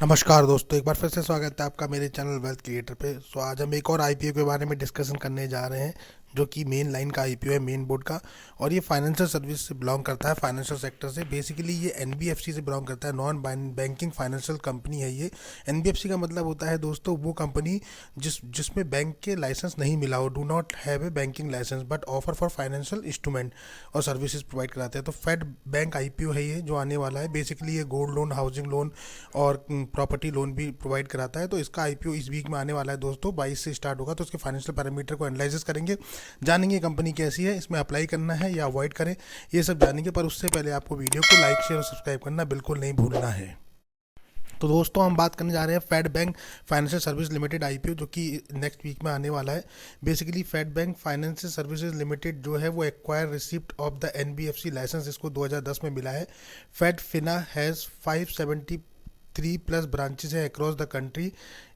नमस्कार दोस्तों, एक बार फिर से स्वागत है आपका मेरे चैनल वेल्थ क्रिएटर पे। आज हम एक और आईपीओ के बारे में डिस्कशन करने जा रहे हैं, जो कि मेन लाइन का आईपीओ है, मेन बोर्ड का। और ये फाइनेंशियल सर्विस से बिलोंग करता है, फाइनेंशियल सेक्टर से। बेसिकली ये एनबीएफसी से बिलोंग करता है, नॉन बैंकिंग फाइनेंशियल कंपनी है ये। एनबीएफसी का मतलब होता है दोस्तों वो कंपनी जिसमें बैंक के लाइसेंस नहीं मिला हो, do not have a banking license but offer for financial instrument और सर्विसेज प्रोवाइड कराते हैं। तो फेड बैंक आईपीओ है ये जो आने वाला है। बेसिकली ये गोल्ड लोन, हाउसिंग लोन और प्रॉपर्टी लोन भी प्रोवाइड कराता है। तो इसका आईपीओ इस वीक में आने वाला है दोस्तों, 22 से स्टार्ट होगा। तो उसके फाइनेंशियल पैरामीटर को एनालिसिस करेंगे, जानेंगे कंपनी कैसी है, इसमें अप्लाई करना है या अवॉइड करें, ये सब जानेंगे। पर उससे पहले आपको वीडियो को लाइक, शेयर और सब्सक्राइब करना बिल्कुल नहीं भूलना है। तो दोस्तों हम बात करने जा रहे हैं Fed Bank Financial Service Limited IPO, जो कि नेक्स्ट वीक में आने वाला है। Basically Fed Bank Financial Services Limited जो है वो acquire receipt of the NBFC license, इसको 2010 में मिला है। Fedfina has 573 plus branches है across the country.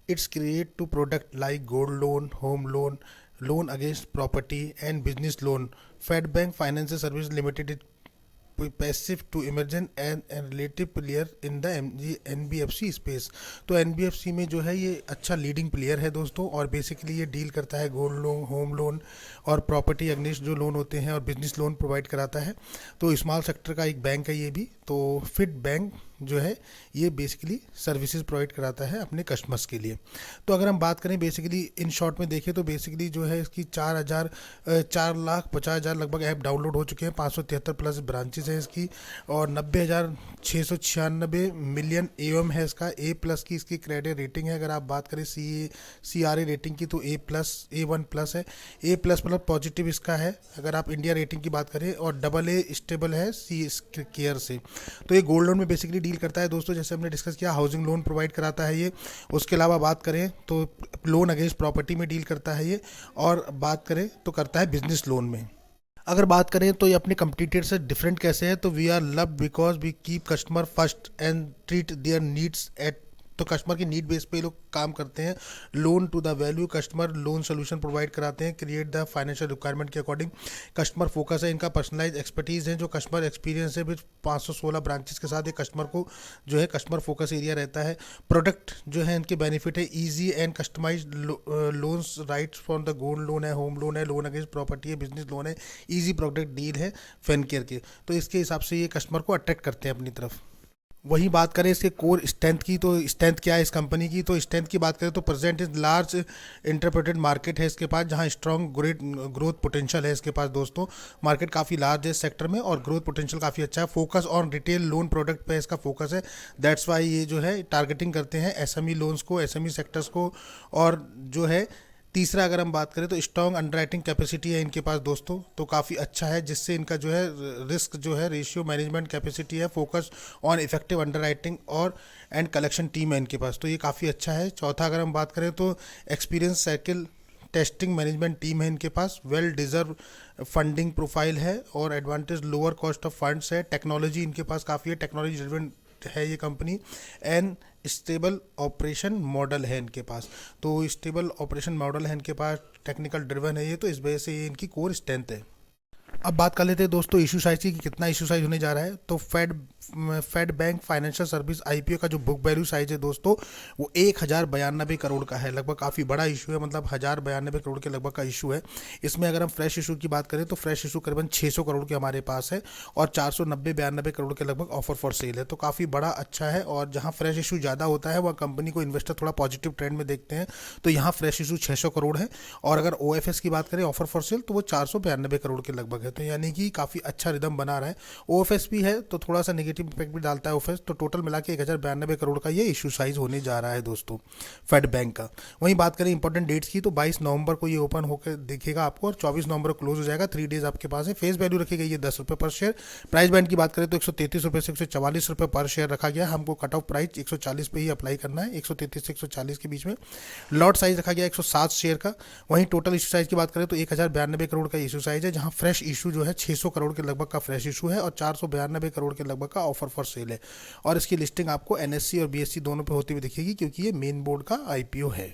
It's create to product like gold loan, home loan, loan against property and business loan. Fed Bank Financial Service Limited passive to immersion and relative player in the NBFC space. तो NBFC में जो है ये अच्छा leading player है दोस्तों। और basically ये डील करता है गोल्ड लोन, होम लोन और प्रॉपर्टी अगेंस्ट जो लोन होते हैं, और बिजनेस लोन प्रोवाइड कराता है। तो स्मॉल सेक्टर का एक बैंक है ये भी। तो फिट बैंक जो है ये बेसिकली सर्विसेज प्रोवाइड कराता है अपने कस्टमर्स के लिए। तो अगर हम बात करें बेसिकली इन शॉर्ट में देखें, तो बेसिकली जो है इसकी 4,50,000 लगभग ऐप डाउनलोड हो चुके हैं, 573 प्लस ब्रांचेस है इसकी, और 90,696 मिलियन एम है इसका। ए प्लस की इसकी क्रेडिट रेटिंग है। अगर आप बात करें सी आर ए रेटिंग की, तो ए प्लस, A1 प्लस है। ए प्लस मतलब पॉजिटिव इसका है अगर आप इंडिया रेटिंग की बात करें, और डबल ए स्टेबल है सी केयर से। तो ये गोल्ड लोन में बेसिकली डील करता है दोस्तों, जैसे हमने डिस्कस किया। हाउसिंग लोन प्रोवाइड कराता है ये। उसके अलावा बात करें तो लोन अगेंस्ट प्रॉपर्टी में डील करता है ये। और बात करें तो करता है बिजनेस लोन में। अगर बात करें तो ये अपने कंपटीटर से डिफरेंट कैसे है, तो we are love because we keep customer first and treat their needs at. तो कस्टमर की नीड बेस पे ये लोग काम करते हैं। Loan to the value, customer loan solution provide कराते हैं, क्रिएट द फाइनेंशियल रिक्वायरमेंट के अकॉर्डिंग। कस्टमर फोकस है इनका, पर्सनलाइज एक्सपर्टीज है, जो कस्टमर एक्सपीरियंस है। विद 516 ब्रांचेस के साथ ये कस्टमर को जो है कस्टमर फोकस एरिया रहता है। प्रोडक्ट जो है इनके बेनिफिट है, easy and customize loans rights for the gold loan है, होम लोन है, लोन अगेंस्ट प्रॉपर्टी है, बिजनेस लोन है, ईजी प्रोडक्ट डील है फिनकेयर के। तो इसके हिसाब से ये कस्टमर को अट्रैक्ट करते हैं अपनी तरफ। वहीं बात करें इसके कोर स्ट्रेंथ की, तो स्ट्रेंथ क्या है इस कंपनी की, तो स्ट्रेंथ की बात करें तो present is large interpreted market है इसके पास, जहां स्ट्रॉन्ग ग्रोथ पोटेंशियल है इसके पास दोस्तों। मार्केट काफ़ी लार्ज है इस सेक्टर में और ग्रोथ पोटेंशियल काफ़ी अच्छा है। Focus on retail loan product पे इसका फोकस है। दैट्स वाई ये जो है टारगेटिंग करते हैं एसएमई लोन्स को, एसएमई सेक्टर्स को। और जो है तीसरा अगर हम बात करें तो स्ट्रॉन्ग अंडरराइटिंग कैपेसिटी है इनके पास दोस्तों, तो काफ़ी अच्छा है, जिससे इनका जो है रिस्क जो है रेशियो मैनेजमेंट कैपेसिटी है। फोकस ऑन इफेक्टिव अंडरराइटिंग और एंड कलेक्शन टीम है इनके पास, तो ये काफ़ी अच्छा है। चौथा अगर हम बात करें तो experience cycle testing management team है इनके पास। वेल डिजर्व फंडिंग प्रोफाइल है और advantage lower cost of funds है। टेक्नोलॉजी इनके पास काफ़ी है, टेक्नोलॉजी ड्रिवन है ये company. And stable operation model है इनके पास, तो स्टेबल ऑपरेशन मॉडल है इनके पास, टेक्निकल ड्रिवन है ये, तो इस वजह से ये इनकी कोर स्ट्रेंथ है। अब बात कर लेते हैं दोस्तों इशू साइज की कि कितना इशू साइज होने जा रहा है। तो Fed Bank Financial Service IPO का जो बुक वैल्यू साइज है दोस्तों, वो 1,092 करोड़ का है। लगभग काफ़ी बड़ा इशू है, मतलब 1,092 करोड़ के लगभग का इशू है। इसमें अगर हम फ्रेश इशू की बात करें तो फ्रेश इशू करीबन 600 करोड़ के हमारे पास है, और 490-92 करोड़ के लगभग ऑफर फॉर सेल है। तो काफ़ी बड़ा अच्छा है। और जहाँ फ्रेश इशू ज़्यादा होता है वह कंपनी को इन्वेस्टर थोड़ा पॉजिटिव ट्रेंड में देखते हैं। तो यहाँ फ्रेश इशू 600 करोड़ है। और अगर ओएफएस की बात करें, ऑफर फॉर सेल, तो वो 492 करोड़ के लगभग है। तो यानी कि काफ़ी अच्छा रिदम बना रहा है। ओएफएस भी है तो थोड़ा सा नेगेटिव इम्पैक्ट भी डालता है ओएफएस। तो टोटल मिला के 1,092 करोड़ का ये इशू साइज होने जा रहा है दोस्तों फेड बैंक का। वहीं बात करें इंपॉर्टेंट डेट्स की, तो 22 नवंबर को ये ओपन होकर दिखेगा आपको, और 24 नवंबर को क्लोज हो जाएगा। 3 डेज आपके पास है। फेस वैल्यू रखी गई है 10 रुपये पर शेयर। प्राइस बैंड की बात करें तो 133 रुपये से 144 रुपये पर शेयर रखा गया। हमको कट ऑफ प्राइस 140 पे ही अप्लाई करना है, 133 से 140 के बीच में। लॉट साइज रखा गया 107 शेयर का। वहीं टोटल इशू साइज की बात करें तो 1,092 करोड़ का इशू साइज है, जहां फ्रेश इशू जो है 600 करोड़ के लगभग का फ्रेश इशू है, और 492 करोड़ के लगभग का ऑफर फॉर सेल है। और इसकी लिस्टिंग आपको एनएससी और बीएससी दोनों पे होती हुई दिखेगी, क्योंकि ये मेन बोर्ड का आईपीओ है।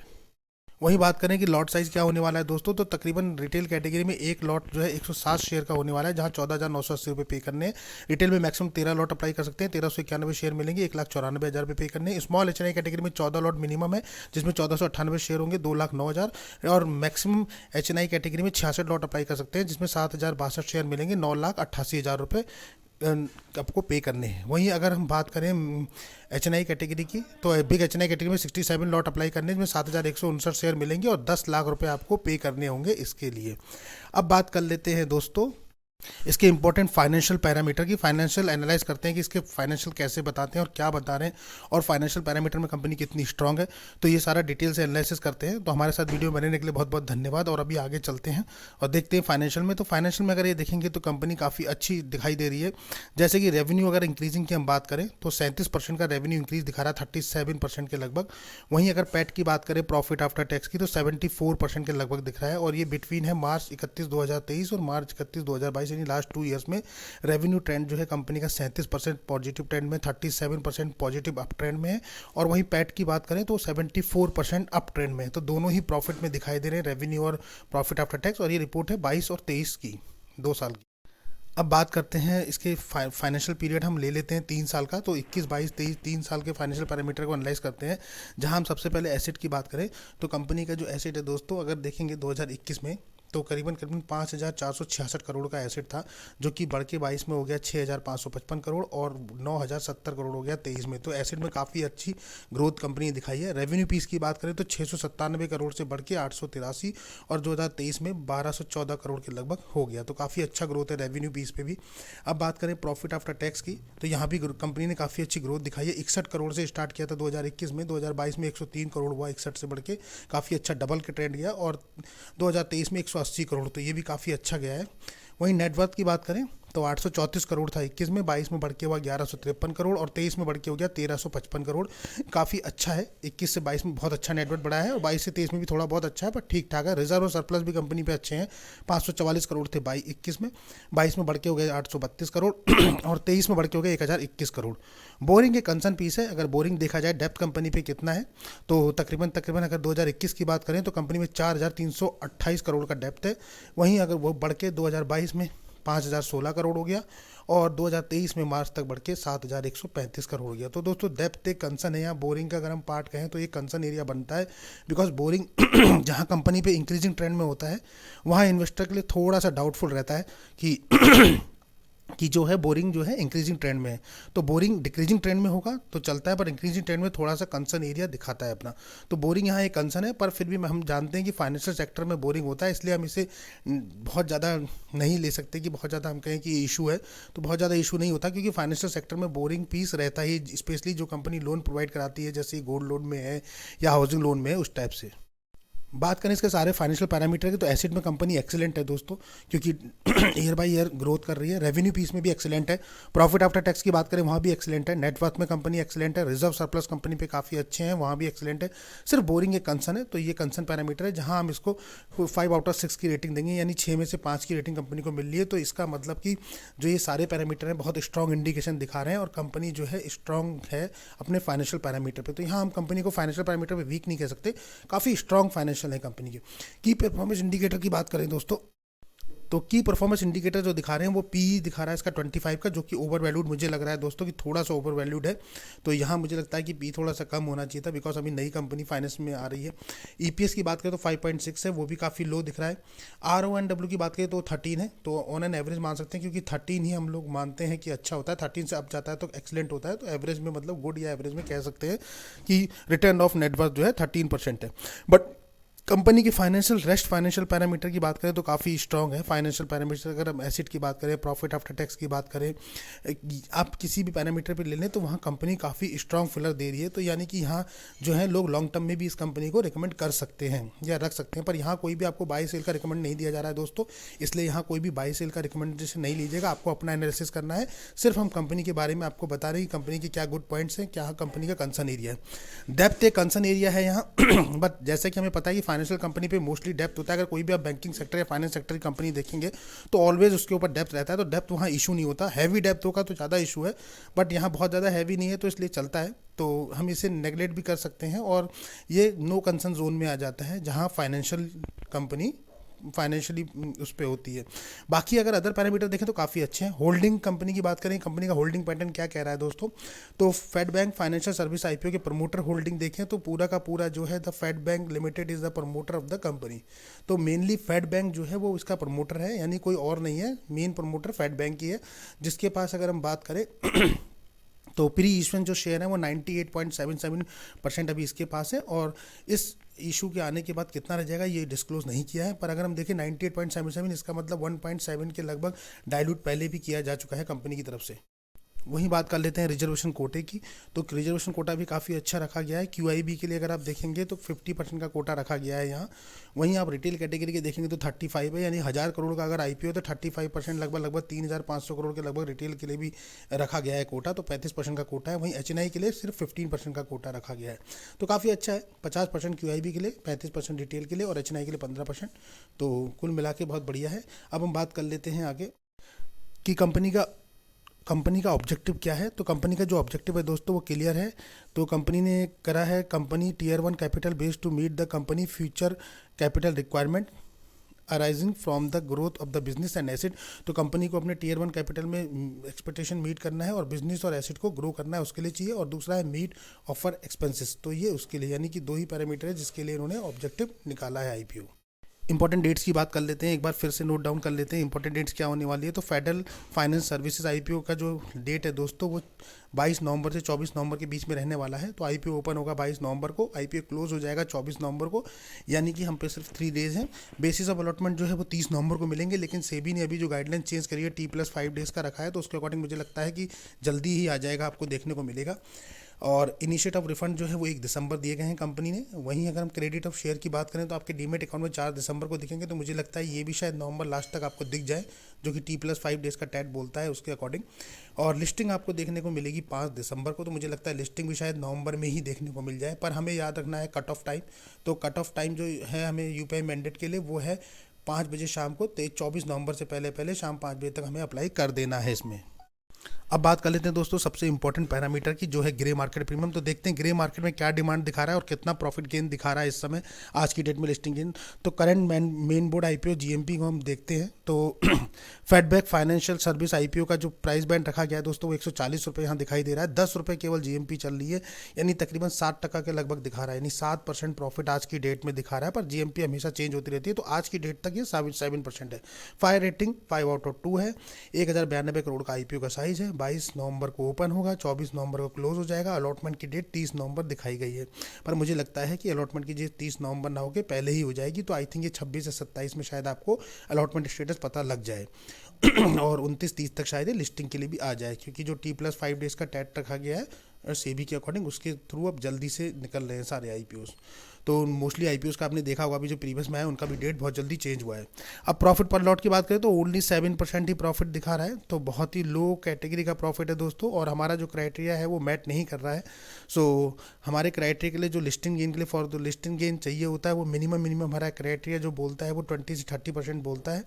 वही बात करें कि लॉट साइज़ क्या होने वाला है दोस्तों, तो तकरीबन रिटेल कैटेगरी में एक लॉट जो है 107 शेयर का होने वाला है, जहां 14,980 रुपये पे करने हैं। रिटेल में मैक्सिमम 13 लॉट अप्लाई कर सकते हैं, 1391 शेयर मिलेंगे, 1,94,000 रुपये पे करने हैं। स्मॉल एच कैटेगरी में 14 लॉट मिनिमम है, जिसमें 1498 शेयर होंगे, 2,09,000। और मैक्सिमम एच कैटेगरी में 66 लॉट अप्लाई कर सकते हैं, जिसमें 7,062 शेयर मिलेंगे, 9,88,000 रुपये आपको पे करने हैं। वहीं अगर हम बात करें एच कैटेगरी की, तो बिग एच कैटेगरी में 67 लॉट अप्लाई करने, जिसमें 7,159 शेयर मिलेंगे और 10 लाख रुपए आपको पे करने होंगे इसके लिए। अब बात कर लेते हैं दोस्तों इसके इंपॉर्टेंट फाइनेंशियल पैरामीटर की। फाइनेंशियल एनालाइज करते हैं कि इसके फाइनेंशियल कैसे बताते हैं और क्या बता रहे हैं, और फाइनेंशियल पैरामीटर में कंपनी कितनी स्ट्रांग है, तो ये सारा डिटेल से एनालिसिस करते हैं। तो हमारे साथ वीडियो बनाने के लिए बहुत बहुत धन्यवाद। और अभी आगे चलते हैं और देखते हैं फाइनेंशियल में। तो फाइनेंशियल में अगर ये देखेंगे तो कंपनी काफ़ी अच्छी दिखाई दे रही है। जैसे कि रेवेन्यू अगर इंक्रीजिंग की हम बात करें तो 37% का रेवेन्यू इंक्रीज दिखा रहा है, 37% के लगभग। वहीं अगर पैट की बात करें, प्रॉफिट आफ्टर टैक्स की, तो 74% के लगभग दिख रहा है। और ये बिटवीन है मार्च 31, 2023 और मार्च 31, 2022, यानी लास्ट 2 ईयर्स में रेवेन्यू ट्रेंड जो है कंपनी का 37% पॉजिटिव ट्रेंड में, 37% पॉजिटिव अप ट्रेंड में है। और वहीं पैट की बात करें तो 74% अप ट्रेंड में है। तो दोनों ही प्रॉफिट में दिखाई दे रहे हैं, रेवेन्यू और प्रॉफिट आफ्टर टैक्स। और ये रिपोर्ट है 22 और 23 की, 2 साल की। अब बात करते हैं इसके फाइनेंशियल पीरियड हम ले लेते हैं 3 साल का। तो 21, 22, 23 3 साल के फाइनेंशियल पैरामीटर को एनालाइज करते हैं। जहां हम सबसे पहले एसेट की बात करें तो कंपनी का जो एसेट है दोस्तों, अगर देखेंगे 2021 में तो करीबन 5,466 करोड़ का एसेट था, जो कि बढ़ के 22 में हो गया 6,555 करोड़ और 9,070 करोड़ हो गया 23 में। तो एसेट में काफ़ी अच्छी ग्रोथ कंपनी ने दिखाई है। रेवेन्यू पीस की बात करें तो 697 करोड़ से बढ़ के 883 और 2023 में 1,214 करोड़ के लगभग हो गया। तो काफ़ी अच्छा ग्रोथ है रेवेन्यू पीस पे भी। अब बात करें प्रॉफिट आफ्टर टैक्स की, तो यहाँ भी कंपनी ने काफ़ी अच्छी ग्रोथ दिखाई है। 61 करोड़ से स्टार्ट किया था 2021 में, 2022 में 103 करोड़ हुआ, 61 से बढ़ के काफ़ी अच्छा डबल के ट्रेंड गया। और 2023 में 180 करोड़, तो ये भी काफ़ी अच्छा गया है। वहीं नेटवर्थ की बात करें तो 834 करोड़ था 21 में, 22 में बढ़ के हुआ 1153 करोड़ और 23 में बढ़ के हो गया 1355 करोड़। काफ़ी अच्छा है, 21 से 22 में बहुत अच्छा नेटवर्थ बढ़ा है और 22 से 23 में भी थोड़ा बहुत अच्छा है, पर ठीक ठाक है। रिजर्व और सरप्लस भी कंपनी पे अच्छे हैं, 544 करोड़ थे 21 में, 22 में बढ़ के हो गए 832 करोड़ और 23 में बढ़ के हो गए 1021 करोड़। बोरिंग एक कंसर्न पीस है। अगर बोरिंग देखा जाए डेप्थ कंपनी पे कितना है, तो तकरीबन अगर 2021 की बात करें तो कंपनी में 4,328 करोड़ का डेप्थ है। वहीं अगर वो बढ़ के 2022 में 5,016 करोड़ हो गया और 2023 में मार्च तक बढ़ के 7,135 करोड़ हो गया। तो दोस्तों डेप्थ एक कंसर्न है यहाँ। बोरिंग का अगर हम पार्ट कहें तो ये कंसर्न एरिया बनता है, बिकॉज बोरिंग जहाँ कंपनी पे इंक्रीजिंग ट्रेंड में होता है, वहाँ इन्वेस्टर के लिए थोड़ा सा डाउटफुल रहता है कि जो है बोरिंग जो है इंक्रीजिंग ट्रेंड में है। तो बोरिंग डिक्रीजिंग ट्रेंड में होगा तो चलता है, पर इंक्रीजिंग ट्रेंड में थोड़ा सा कंसर्न एरिया दिखाता है अपना। तो बोरिंग यहाँ एक कंसर्न है, पर फिर भी हम जानते हैं कि फाइनेंशियल सेक्टर में बोरिंग होता है, इसलिए हम इसे बहुत ज़्यादा नहीं ले सकते कि बहुत ज़्यादा हम कहें कि इशू है। तो बहुत ज़्यादा इशू नहीं होता, क्योंकि फाइनेंशियल सेक्टर में बोरिंग पीस रहता ही, स्पेशली जो कंपनी लोन प्रोवाइड कराती है, जैसे गोल्ड लोन में है या हाउसिंग लोन में है, उस टाइप से। बात करें इसके सारे फाइनेंशियल पैरामीटर की, तो एसेट में कंपनी एक्सीलेंट है दोस्तों, क्योंकि ईयर बाय ईयर ग्रोथ कर रही है। रेवेन्यू पीस में भी एक्सीलेंट है। प्रॉफिट आफ्टर टैक्स की बात करें वहाँ भी एक्सीलेंट है। नेटवर्थ में कंपनी एक्सीलेंट है। रिजर्व सरप्लस कंपनी पे काफ़ी अच्छे हैं, वहाँ भी एक्सीलेंट है। सिर्फ बोरिंग एक कंसर्न है, तो ये कंसर्न पैरामीटर है जहाँ हम इसको 5 आउट ऑफ 6 की रेटिंग देंगे, यानी 6 में से 5 की रेटिंग कंपनी को मिल रही है। तो इसका मतलब कि जो ये सारे पैरामीटर हैं बहुत स्ट्रॉन्ग इंडिकेशन दिखा रहे हैं और कंपनी जो है स्ट्रॉन्ग है अपने फाइनेंशियल पैरामीटर पे। तो यहाँ हम कंपनी को फाइनेंशियल पैरामीटर पे वीक नहीं कह सकते, काफ़ी स्ट्रॉन्ग फाइनेंशियल है कंपनी की। की परफॉर्मेंस इंडिकेटर की बात करें दोस्तों, तो की परफॉर्मेंस इंडिकेटर जो दिखा रहे हैं वो पी दिखा रहा है इसका 25 का, जो कि ओवर वैल्यूड मुझे लग रहा है दोस्तों कि थोड़ा सा ओवर वैल्यूड है। तो यहाँ मुझे लगता है कि पी थोड़ा सा कम होना चाहिए था, बिकॉज अभी नई कंपनी फाइनेंस में आ रही है। ईपीएस की बात करें तो 5.6 है, वो भी काफ़ी लो दिख रहा है। RONW की बात करें तो 13 है, तो ऑन एन एवरेज मान सकते हैं, क्योंकि 13 ही हम लोग मानते हैं कि अच्छा होता है। 13 से अप जाता है तो एक्सीलेंट होता है, तो एवरेज में मतलब गुड या एवरेज में कह सकते हैं कि रिटर्न ऑफ नेटवर्थ जो है 13% है। बट कंपनी की फाइनेंशियल पैरामीटर की बात करें तो काफ़ी स्ट्रॉन्ग है फाइनेंशियल पैरामीटर। अगर हम एसेट की बात करें, प्रॉफिट आफ्टर टैक्स की बात करें, आप किसी भी पैरामीटर पे ले लें तो वहाँ कंपनी काफ़ी स्ट्रॉन्ग फिगर दे रही है। तो यानी कि यहाँ जो है लोग लॉन्ग टर्म में भी इस कंपनी को रिकमेंड कर सकते हैं या रख सकते हैं। पर यहाँ कोई भी आपको बाई सेल का रिकमेंड नहीं दिया जा रहा है दोस्तों, इसलिए यहाँ कोई भी बाई सेल का रिकमेंडेशन नहीं लीजिएगा। आपको अपना एनालिसिस करना है। सिर्फ हम कंपनी के बारे में आपको बता रहे हैं कि कंपनी के क्या गुड पॉइंट्स हैं, क्या कंपनी का कंसर्न एरिया है। डेप्थ एक कंसर्न एरिया है यहाँ बट जैसे कि हमें पता है कि फाइनेंशियल कंपनी पे मोस्टली डेप्थ होता है। अगर कोई भी आप बैंकिंग सेक्टर या फाइनेंस सेक्टर की कंपनी देखेंगे तो ऑलवेज उसके ऊपर डेप्थ रहता है, तो डेप्थ वहाँ इशू नहीं होता। हैवी डेप्थ होगा तो ज़्यादा इशू है, बट यहाँ बहुत ज़्यादा हैवी नहीं है तो इसलिए चलता है, तो हम इसे नेगलेक्ट भी कर सकते हैं और ये नो कंसर्न जोन में आ जाता है जहाँ फाइनेंशियल कंपनी फाइनेंशियली उस पर होती है। बाकी अगर अदर पैरामीटर देखें तो काफ़ी अच्छे हैं। होल्डिंग कंपनी की बात करें, कंपनी का होल्डिंग पैटर्न क्या कह रहा है दोस्तों, तो Fed Bank Financial Service IPO के प्रमोटर होल्डिंग देखें तो पूरा का पूरा जो है the Fed Bank Limited is the promoter of the company. तो मेनली फेड बैंक जो है वो इसका प्रमोटर है, यानी कोई और नहीं है, मेन प्रमोटर फेड बैंक ही है, जिसके पास अगर हम बात करें तो प्री इशुएंस जो शेयर है वो 98.77% अभी इसके पास है, और इस इशू के आने के बाद कितना रह जाएगा ये डिस्क्लोज नहीं किया है, पर अगर हम देखें 98.77 इसका मतलब 1.7 के लगभग डाइल्यूट पहले भी किया जा चुका है कंपनी की तरफ से। वहीं बात कर लेते हैं रिजर्वेशन कोटे की, तो रिजर्वेशन कोटा भी काफ़ी अच्छा रखा गया है। क्यूआईबी के लिए अगर आप देखेंगे तो 50% का कोटा रखा गया है यहाँ। वहीं आप रिटेल कैटेगरी के देखेंगे तो 35 है, यानी 1000 करोड़ का अगर आईपीओ तो 35% लगभग 3500 करोड़ के लगभग रिटेल के लिए भी रखा गया है कोटा, तो 35% का कोटा है। वहीं एचएनआई के लिए सिर्फ 15% का कोटा रखा गया है, तो काफ़ी अच्छा है। 50% क्यूआईबी के लिए, 35% रिटेल के लिए और एचएनआई के लिए 15%, तो कुल मिला के बहुत बढ़िया है। अब हम बात कर लेते हैं आगे कि कंपनी का ऑब्जेक्टिव क्या है। तो कंपनी का जो ऑब्जेक्टिव है दोस्तों वो क्लियर है। तो कंपनी ने करा है company tier 1 capital base to meet the company future capital requirement arising from the growth of the business and asset. तो कंपनी को अपने टीयर 1 कैपिटल में एक्सपेक्टेशन मीट करना है और बिजनेस और एसेट को ग्रो करना है, उसके लिए चाहिए। और दूसरा है मीट ऑफर एक्सपेंसेस, तो ये उसके लिए, यानी कि 2 ही पैरामीटर है जिसके लिए इन्होंने ऑब्जेक्टिव निकाला है आईपीओ। इंपॉर्टेंट डेट्स की बात कर लेते हैं, एक बार फिर से नोट डाउन कर लेते हैं इंपॉर्टेंट डेट्स क्या होने वाली है। तो फेडरल फाइनेंस सर्विसेज आईपीओ का जो डेट है दोस्तों वो 22 नवंबर से 24 नवंबर के बीच में रहने वाला है। तो आईपीओ ओपन होगा 22 नवंबर को, आईपीओ क्लोज हो जाएगा 24 नवंबर को, यानी कि हम पे सिर्फ 3 डेज हैं। बेसिस ऑफ अलॉटमेंट जो है वो 30 नवंबर को मिलेंगे, लेकिन सेबी ने अभी जो गाइडलाइन चेंज करी है T+5 डेज का रखा है, तो उसके अकॉर्डिंग मुझे लगता है कि जल्दी ही आ जाएगा, आपको देखने को मिलेगा। और इनिशिएट ऑफ रिफंड जो है वो 1 दिसंबर दिए गए हैं कंपनी ने। वहीं अगर हम क्रेडिट ऑफ शेयर की बात करें तो आपके डीमेट अकाउंट में 4 दिसंबर को दिखेंगे, तो मुझे लगता है ये भी शायद नवंबर लास्ट तक आपको दिख जाए, जो कि T+5 डेज का टैट बोलता है उसके अकॉर्डिंग। और लिस्टिंग आपको देखने को मिलेगी 5 दिसंबर को, तो मुझे लगता है लिस्टिंग भी शायद नवंबर में ही देखने को मिल जाए। पर हमें याद रखना है कट ऑफ टाइम, तो कट ऑफ टाइम जो है हमें यूपीआई मैंडेट के लिए वो है 5 बजे शाम को, 24 नवंबर से पहले शाम 5 बजे तक हमें अप्लाई कर देना है इसमें। अब बात कर लेते हैं दोस्तों सबसे इंपॉर्टेंट पैरामीटर की, जो है ग्रे मार्केट प्रीमियम। तो देखते हैं ग्रे मार्केट में क्या डिमांड दिखा रहा है और कितना प्रॉफिट गेन दिखा रहा है इस समय आज की डेट में लिस्टिंग गेन। तो current main board IPO GMP को हम देखते हैं, तो फेडबैक फाइनेंशियल सर्विस आईपीओ का जो प्राइस बैंड रखा गया है दोस्तों वो 140 रुपये यहाँ दिखाई दे रहा है। 10 रुपये केवल जीएमपी चल रही है, यानी तकरीबन 60% के लगभग दिखा रहा है, यानी 7% प्रॉफिट आज की डेट में दिखा रहा है। पर जीएमपी हमेशा चेंज होती रहती है, तो आज की डेट तक ये 7% है। फायर रेटिंग 5/2 है। 1092 करोड़ का आईपीओ का साइज है। 22 नवंबर को ओपन होगा, 24 नवंबर को क्लोज हो जाएगा। अलॉटमेंट की डेट 30 नवंबर दिखाई गई है, पर मुझे लगता है कि अलॉटमेंट की डेट 30 नवंबर ना होकर पहले ही हो जाएगी। तो आई थिंक ये 26 या 27 में शायद आपको अलॉटमेंट स्टेटस पता लग जाए और 29-30 तक शायद ये लिस्टिंग के लिए भी आ जाए, क्योंकि जो T+5 डेज का टैट रखा गया है और सेबी के अकॉर्डिंग उसके थ्रू अब जल्दी से निकल रहे हैं सारे आईपीओस। तो मोस्टली आईपीओस का आपने देखा होगा अभी जो प्रीवियस में है उनका भी डेट बहुत जल्दी चेंज हुआ है। अब प्रॉफिट पर लॉट की बात करें तो ओनली 7% ही प्रॉफिट दिखा रहा है, तो बहुत ही लो कैटेगरी का प्रॉफिट है दोस्तों, और हमारा जो क्राइटेरिया है वो मैट नहीं कर रहा है। सो हमारे क्राइटेरिया के लिए जो लिस्टिंग गेन के लिए फॉर द लिस्टिंग गेन चाहिए होता है वो मिनिमम हमारा क्राइटेरिया जो बोलता है वो 20 से 30% बोलता है।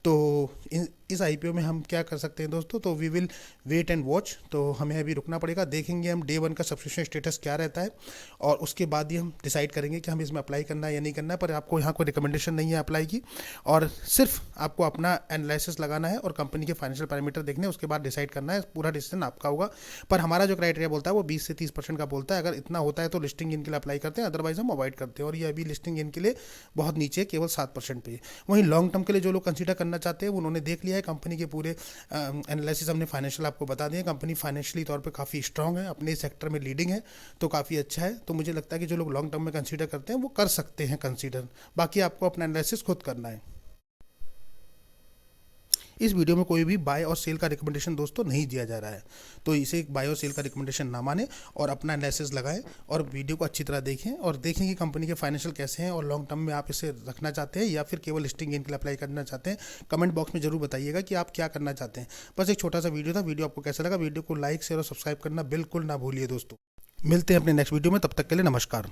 तो इस आईपीओ में हम क्या कर सकते हैं दोस्तों, तो we will wait and watch. तो हमें अभी रुकना पड़ेगा, देखेंगे हम डे 1 का सब्सक्रिप्शन स्टेटस क्या रहता है, और उसके बाद ही हम डिसाइड करेंगे कि हम इसमें अप्लाई करना है या नहीं करना है। पर आपको यहाँ कोई रिकमेंडेशन नहीं है अप्लाई की, और सिर्फ आपको अपना एनालिसिस लगाना है और कंपनी के फाइनेंशियल पैरामीटर देखने हैं, उसके बाद डिसाइड करना है। पूरा डिसीजन आपका होगा, पर हमारा जो क्राइटेरिया बोलता है वो 20 से 30% का बोलता है। अगर इतना होता है तो लिस्टिंग गेन के लिए अप्लाई करते हैं, अदरवाइज हम अवॉइड करते हैं। और ये अभी लिस्टिंग गेन के लिए बहुत नीचे, केवल 7% पे। वहीं लॉन्ग टर्म के लिए जो लोग कंसीडर करना चाहते हैं उन्होंने देख लिया है कंपनी के पूरे एनालिसिस, हमने फाइनेंशियल आपको बता दिए। कंपनी फाइनेंशियली तौर पे काफ़ी स्ट्रांग है, अपने सेक्टर में लीडिंग है, तो काफ़ी अच्छा है। तो मुझे लगता है कि जो लोग लॉन्ग टर्म में कंसीडर करते हैं वो कर सकते हैं कंसीडर, बाकी आपको अपना एनालिसिस खुद करना है। इस वीडियो में कोई भी बाय और सेल का रिकमेंडेशन दोस्तों नहीं दिया जा रहा है, तो इसे बाय और सेल का रिकमेंडेशन ना माने और अपना एनालिसिस लगाएं और वीडियो को अच्छी तरह देखें और देखें कि कंपनी के फाइनेंशियल कैसे हैं और लॉन्ग टर्म में आप इसे रखना चाहते हैं या फिर केवल लिस्टिंग गेन के लिए अप्लाई करना चाहते हैं। कमेंट बॉक्स में जरूर बताइएगा कि आप क्या करना चाहते हैं। बस एक छोटा सा वीडियो था, वीडियो आपको कैसा लगा, वीडियो को लाइक शेयर और सब्सक्राइब करना बिल्कुल ना भूलिए दोस्तों। मिलते हैं अपने नेक्स्ट वीडियो में, तब तक के लिए नमस्कार।